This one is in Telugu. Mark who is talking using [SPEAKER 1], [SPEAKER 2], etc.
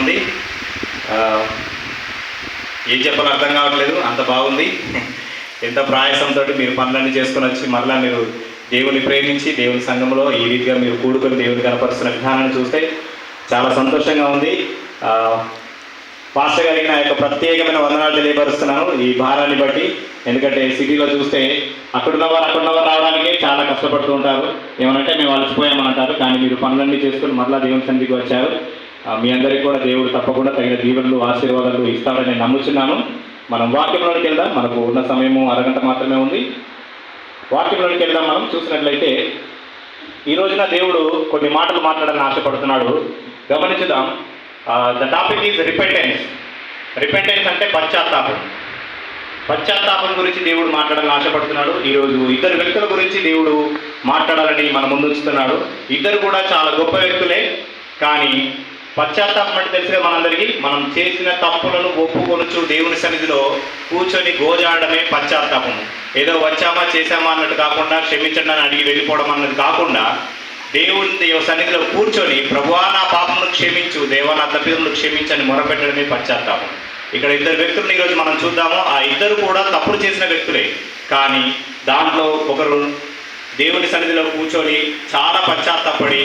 [SPEAKER 1] ఉంది. ఏం చెప్పాలో అర్థం కావట్లేదు, అంత బాగుంది. ఎంత ప్రయాసంతో మీరు పనులన్నీ చేసుకొని వచ్చి మరలా మీరు దేవుని ప్రేమించి దేవుని సంఘంలో ఈ రీతిగా మీరు కూడుకొని దేవుని కనపరుస్తున్న విధానాన్ని చూస్తే చాలా సంతోషంగా ఉంది. పాస్టర్ గారికి నా యొక్క ప్రత్యేకమైన వందనాలు తెలియపరుస్తున్నాను ఈ భారాన్ని బట్టి. ఎందుకంటే సిటీలో చూస్తే అక్కడున్న వారు రావడానికే చాలా కష్టపడుతూ ఉంటారు. ఏమనంటే మేము అలసిపోయామని అంటారు, కానీ మీరు పనులన్నీ చేసుకుని మరలా దేవుని సన్నిధికి వచ్చారు. మీ అందరికీ కూడా దేవుడు తప్పకుండా తగిన దీవెనలు ఆశీర్వాదాలు ఇస్తారని నేను నమ్ముచున్నాను. మనం వాక్యంలోనికి వెళ్దాం. మనకు ఉన్న సమయము అరగంట మాత్రమే ఉంది. వాక్యంలోనికి వెళ్దాం. మనం చూసినట్లయితే ఈ రోజున దేవుడు కొన్ని మాటలు మాట్లాడాలని ఆశపడుతున్నాడు. గమనించుదాం. The topic is repentance. Repentance అంటే పశ్చాత్తాపం. పశ్చాత్తాపం గురించి దేవుడు మాట్లాడాలని ఆశపడుతున్నాడు. ఈరోజు ఇద్దరు వ్యక్తుల గురించి దేవుడు మాట్లాడాలని మన ముందు ఉంచుతున్నాడు. ఇద్దరు కూడా చాలా గొప్ప వ్యక్తులే, కానీ పశ్చాత్తాపం అంటే తెలిసిన మనందరికీ మనం చేసిన తప్పులను ఒప్పుకొనుచు దేవుని సన్నిధిలో కూర్చొని గోజాడమే పశ్చాత్తాపం. ఏదో వచ్చామా చేశామా అన్నట్టు కాకుండా, క్షమించండి అని అడిగి వెళ్ళిపోవడం అన్నది కాకుండా, దేవుని సన్నిధిలో కూర్చొని ప్రభువా నా పాపమును క్షమించు, దేవా నా తప్పిదములను క్షమించని మొరపెట్టడమే పశ్చాత్తాపం. ఇక్కడ ఇద్దరు వ్యక్తులను ఈరోజు మనం చూద్దాము. ఆ ఇద్దరు కూడా తప్పులు చేసిన వ్యక్తులే, కానీ దాంట్లో ఒకరు దేవుని సన్నిధిలో కూర్చొని చాలా పశ్చాత్తాపడి